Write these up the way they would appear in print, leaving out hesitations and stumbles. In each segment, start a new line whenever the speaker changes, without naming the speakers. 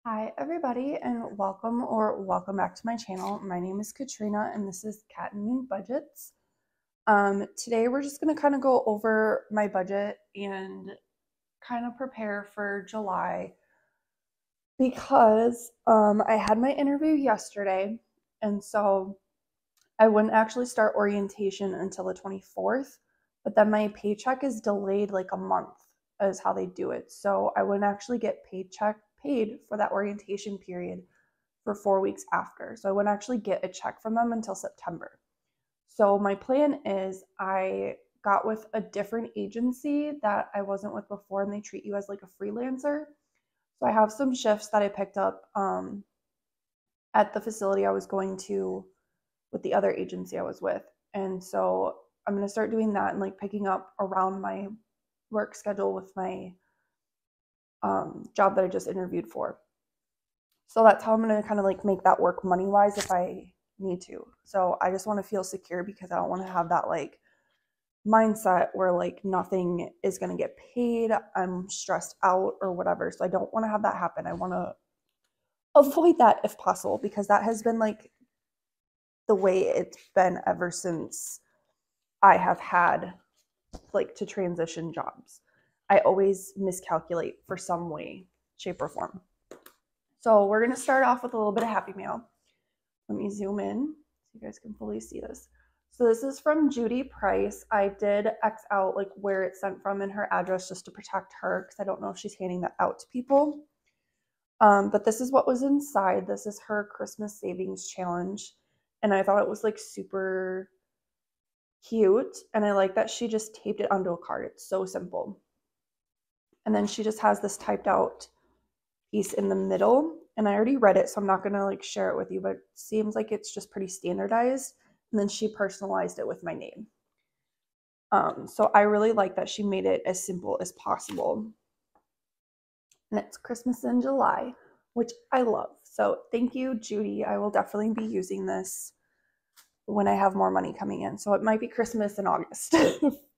Hi everybody and welcome back to my channel. My name is Katrina and this is Cat and Me Budgets. Today we're just going to kind of go over my budget and kind of prepare for July because I had my interview yesterday and so I wouldn't actually start orientation until the 24th, but then my paycheck is delayed like a month is how they do it. So I wouldn't actually get paid for that orientation period for 4 weeks after. So I wouldn't actually get a check from them until September. So my plan is I got with a different agency that I wasn't with before, and they treat you as like a freelancer. So I have some shifts that I picked up at the facility I was going to with the other agency I was with. And so I'm going to start doing that and like picking up around my work schedule with my job that I just interviewed for. So that's how I'm going to kind of like make that work money wise if I need to. So I just want to feel secure because I don't want to have that like mindset where like nothing is going to get paid. I'm stressed out or whatever. So I don't want to have that happen. I want to avoid that if possible because that has been like the way it's been ever since I have had like to transition jobs. I always miscalculate for some way, shape, or form. So we're going to start off with a little bit of Happy Mail. Let me zoom in so you guys can fully see this. So this is from Judy Price. I did X out like where it's sent from and her address just to protect her because I don't know if she's handing that out to people. But this is what was inside. This is her Christmas Savings Challenge. And I thought it was like super cute. And I like that she just taped it onto a card. It's so simple. And then she just has this typed out piece in the middle. And I already read it, so I'm not going to like share it with you, but it seems like it's just pretty standardized. And then she personalized it with my name. So I really like that she made it as simple as possible. And it's Christmas in July, which I love. So thank you, Judy. I will definitely be using this when I have more money coming in. So it might be Christmas in August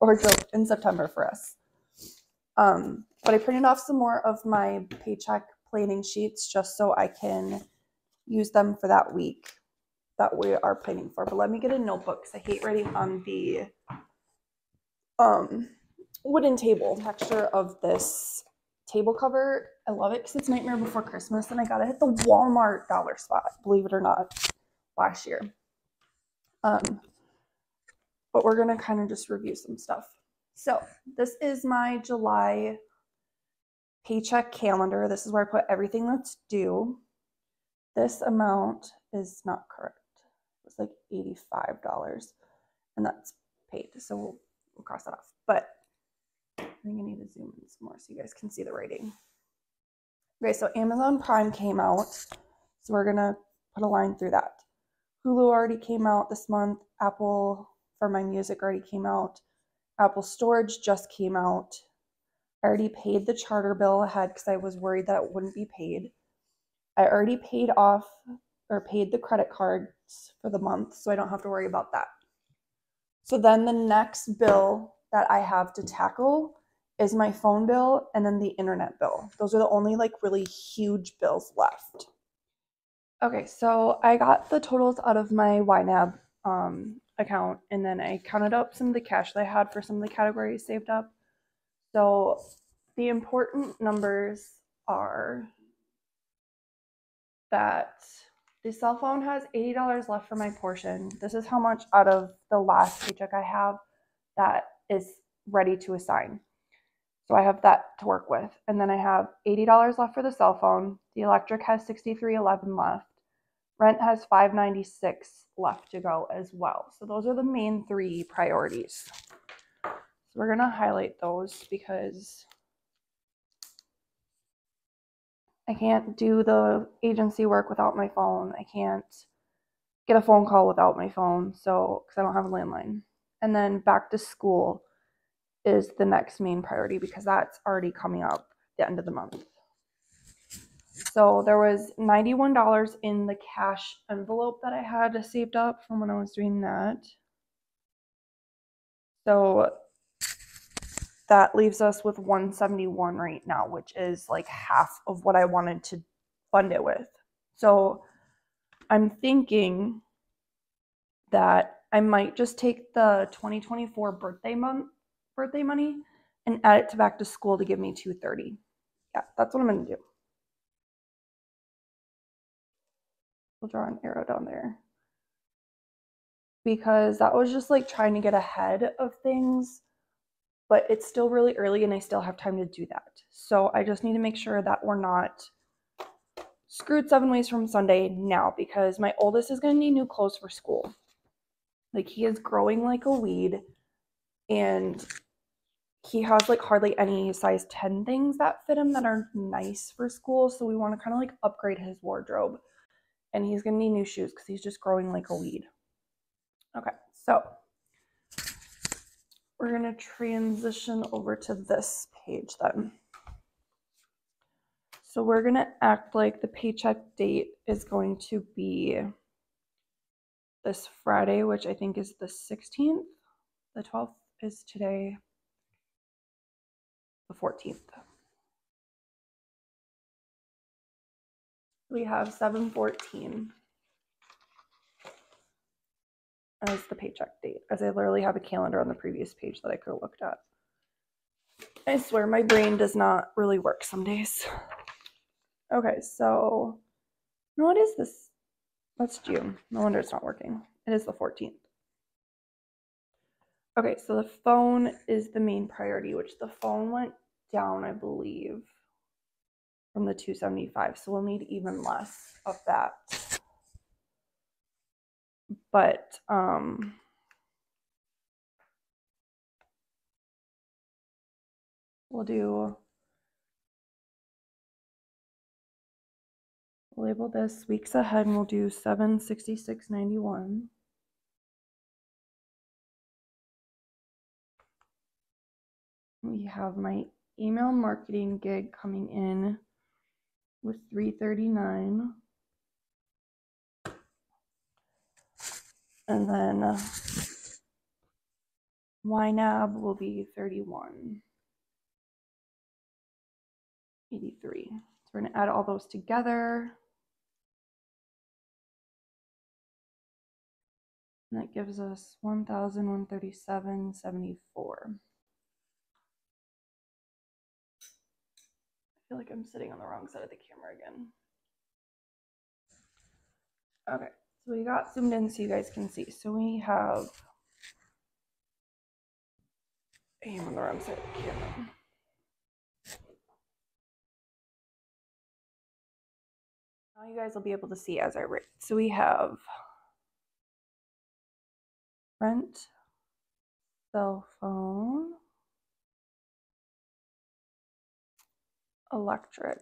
or in September for us. But I printed off some more of my paycheck planning sheets just so I can use them for that week that we are planning for. But let me get a notebook because I hate writing on the wooden table. Texture of this table cover, I love it because it's Nightmare Before Christmas, and I got it at the Walmart dollar spot, believe it or not, last year. But we're gonna kind of just review some stuff. So this is my July paycheck calendar. This is where I put everything that's due. This amount is not correct. It's like $85, and that's paid. So we'll cross that off. But I think I need to zoom in some more so you guys can see the writing. Okay, so Amazon Prime came out. So we're gonna put a line through that. Hulu already came out this month. Apple for my music already came out. Apple Storage just came out. I already paid the charter bill ahead because I was worried that it wouldn't be paid. I already paid off or paid the credit cards for the month, so I don't have to worry about that. So then the next bill that I have to tackle is my phone bill and then the internet bill. Those are the only like really huge bills left. Okay, so I got the totals out of my YNAB account, and then I counted up some of the cash that I had for some of the categories saved up. So the important numbers are that the cell phone has $80 left for my portion. This is how much out of the last paycheck I have that is ready to assign. So I have that to work with. And then I have $80 left for the cell phone. The electric has $63.11 left. Rent has $596 left to go as well. So those are the main three priorities. So we're going to highlight those because I can't do the agency work without my phone. I can't get a phone call without my phone, so because I don't have a landline. And then back to school is the next main priority because that's already coming up the end of the month. So there was $91 in the cash envelope that I had saved up from when I was doing that. So that leaves us with $171 right now, which is like half of what I wanted to fund it with. So I'm thinking that I might just take the 2024 birthday money and add it to back to school to give me $230. Yeah, that's what I'm going to do. We'll draw an arrow down there. Because that was just like trying to get ahead of things, but it's still really early and I still have time to do that. So I just need to make sure that we're not screwed 7 ways from Sunday now, because my oldest is going to need new clothes for school. Like, he is growing like a weed, and he has like hardly any size 10 things that fit him that are nice for school. So we want to kind of like upgrade his wardrobe, and he's going to need new shoes because he's just growing like a weed. Okay, so we're going to transition over to this page then. So we're going to act like the paycheck date is going to be this Friday, which I think is the 16th. The 12th is today, the 14th. We have 7/14 as the paycheck date, as I literally have a calendar on the previous page that I could have looked at. I swear my brain does not really work some days. Okay, so, no, what is this? That's June. No wonder it's not working. It is the 14th. Okay, so the phone is the main priority, which the phone went down, I believe, from the 275. So we'll need even less of that. But we'll label this weeks ahead, and we'll do 766.91. We have my email marketing gig coming in with $339. And then YNAB will be $31.83. So we're going to add all those together. And that gives us $1,137.74. I feel like I'm sitting on the wrong side of the camera again. Okay, so we got zoomed in so you guys can see. So we have, I am on the wrong side of the camera. Now you guys will be able to see as I write. So we have rent, cell phone, electric,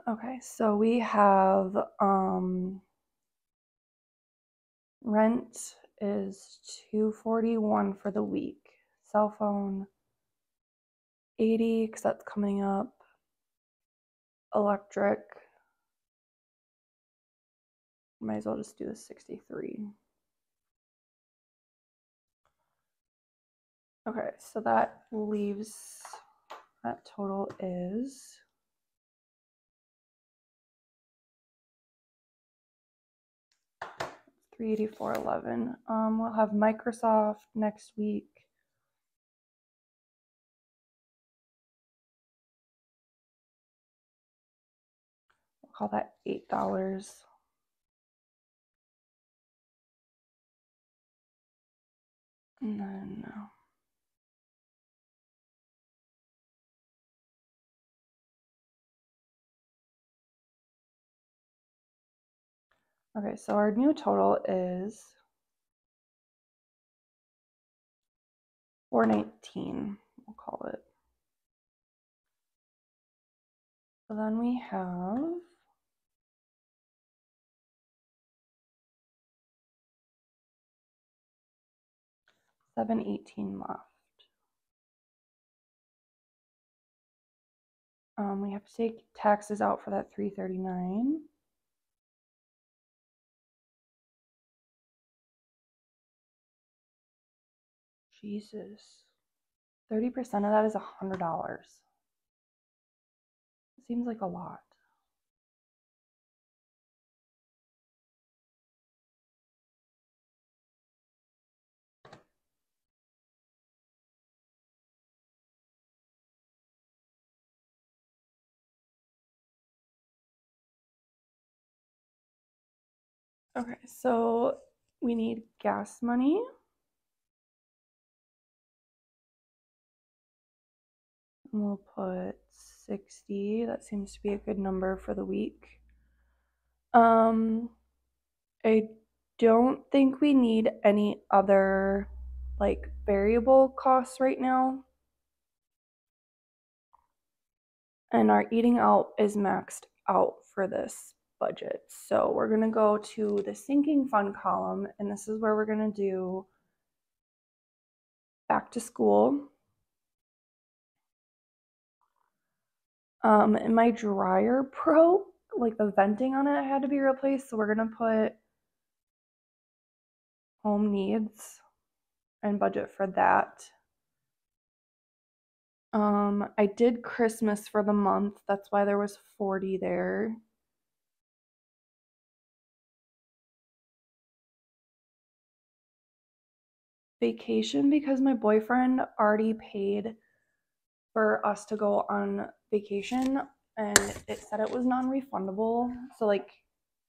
okay, so we have rent is $241 for the week. Cell phone $80 because that's coming up. Electric, might as well just do the $63. Okay, so that leaves, that total is $384.11. We'll have Microsoft next week. We'll call that $8. And then okay, so our new total is $419, we'll call it. So then we have $718 left. We have to take taxes out for that $339. Jesus. 30% of that is $100. It seems like a lot. Okay, so we need gas money. And we'll put 60. That seems to be a good number for the week. I don't think we need any other like variable costs right now. And our eating out is maxed out for this budget. So we're going to go to the sinking fund column, and this is where we're going to do back to school. And my dryer broke, like the venting on it had to be replaced. So we're going to put home needs and budget for that. I did Christmas for the month. That's why there was 40 there. Vacation, because my boyfriend already paid for us to go on vacation and it said it was non-refundable. So like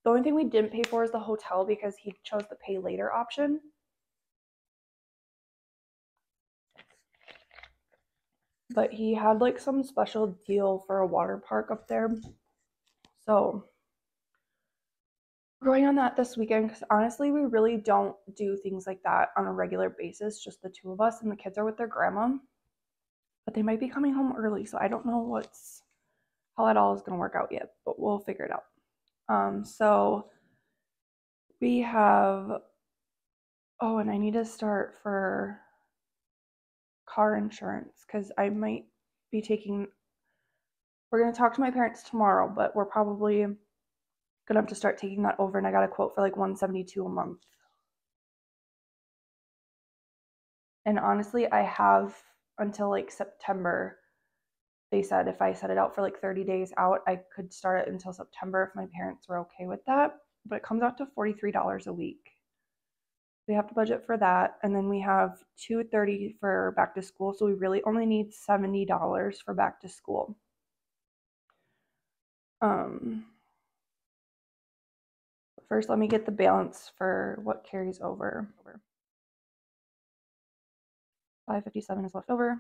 the only thing we didn't pay for is the hotel because he chose the pay later option. But he had like some special deal for a water park up there. So we're going on that this weekend because honestly, we really don't do things like that on a regular basis, just the two of us, and the kids are with their grandma. But they might be coming home early, so I don't know how that all is going to work out yet, but we'll figure it out. So we have, oh, and I need to start for car insurance because I might be we're going to talk to my parents tomorrow, but we're probably going to have to start taking that over, and I got a quote for like $172 a month. And honestly, I have until like September. They said if I set it out for like 30 days out, I could start it until September if my parents were okay with that. But it comes out to $43 a week. We have to budget for that. And then we have $230 for back to school. So we really only need $70 for back to school. First, let me get the balance for what carries over. 557 is left over.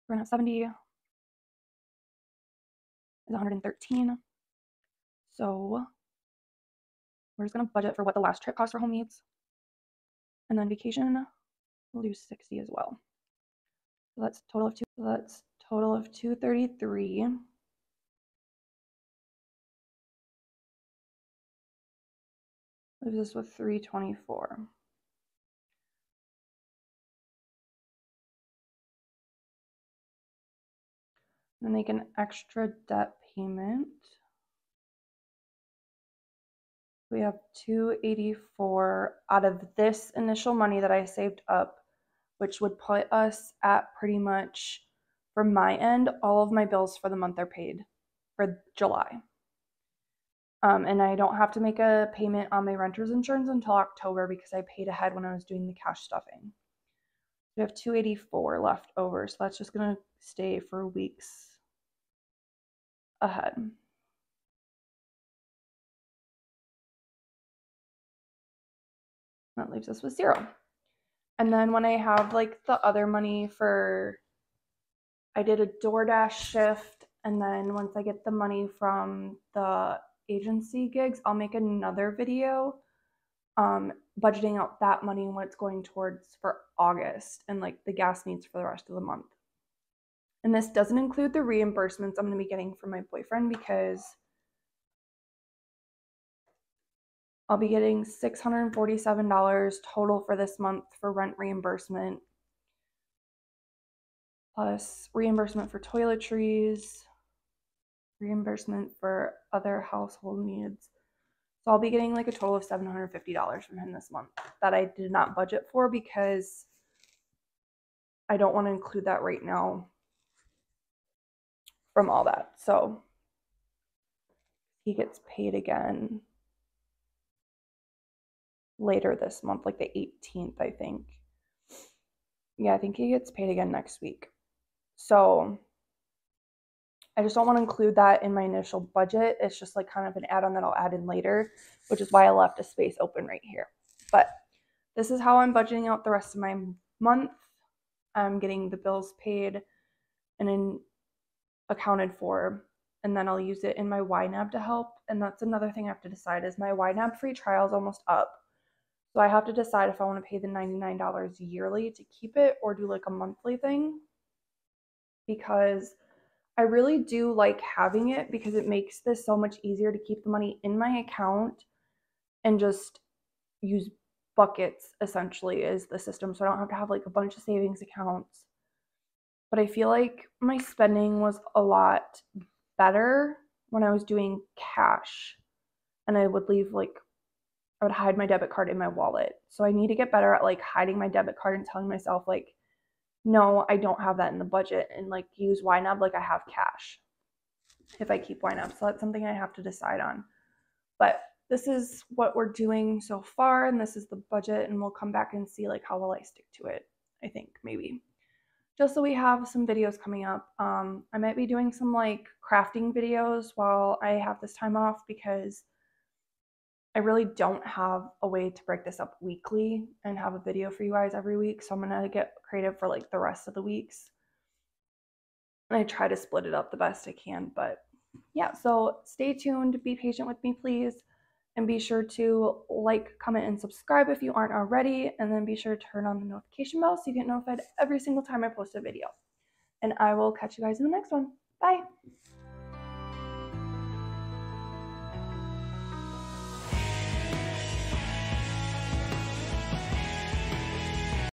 We're gonna have 70 is 113. So we're just gonna budget for what the last trip cost for home needs. And then vacation, we'll do 60 as well. So that's total of 233. Leaves us with 324. Then make an extra debt payment. We have 284 out of this initial money that I saved up, which would put us at pretty much, from my end, all of my bills for the month are paid for July. And I don't have to make a payment on my renter's insurance until October because I paid ahead when I was doing the cash stuffing. We have 284 left over, so that's just going to stay for weeks ahead. That leaves us with 0. And then when I have like the other money I did a DoorDash shift, and then once I get the money from the agency gigs, I'll make another video budgeting out that money and what it's going towards for August and like the gas needs for the rest of the month. And this doesn't include the reimbursements I'm going to be getting from my boyfriend because I'll be getting $647 total for this month for rent reimbursement, plus reimbursement for toiletries, reimbursement for other household needs. So I'll be getting like a total of $750 from him this month that I did not budget for because I don't want to include that right now from all that. So he gets paid again later this month, like the 18th, I think. Yeah, I think he gets paid again next week. So I just don't want to include that in my initial budget. It's just like kind of an add-on that I'll add in later, which is why I left a space open right here. But this is how I'm budgeting out the rest of my month. I'm getting the bills paid and then accounted for, and then I'll use it in my YNAB to help. And that's another thing I have to decide is my YNAB free trial is almost up. So I have to decide if I want to pay the $99 yearly to keep it or do like a monthly thing, because I really do like having it because it makes this so much easier to keep the money in my account and just use buckets essentially is the system. So I don't have to have like a bunch of savings accounts. But I feel like my spending was a lot better when I was doing cash, and I would hide my debit card in my wallet. So I need to get better at like hiding my debit card and telling myself like, no, I don't have that in the budget, and like use YNAB like I have cash if I keep YNAB. So that's something I have to decide on. But this is what we're doing so far, and this is the budget, and we'll come back and see like how well I stick to it, I think, maybe. Just so we have some videos coming up. I might be doing some like crafting videos while I have this time off because I really don't have a way to break this up weekly and have a video for you guys every week. So I'm gonna get creative for like the rest of the weeks. And I try to split it up the best I can. But yeah, so stay tuned, be patient with me, please. And be sure to like, comment, and subscribe if you aren't already. And then be sure to turn on the notification bell so you get notified every single time I post a video. And I will catch you guys in the next one. Bye.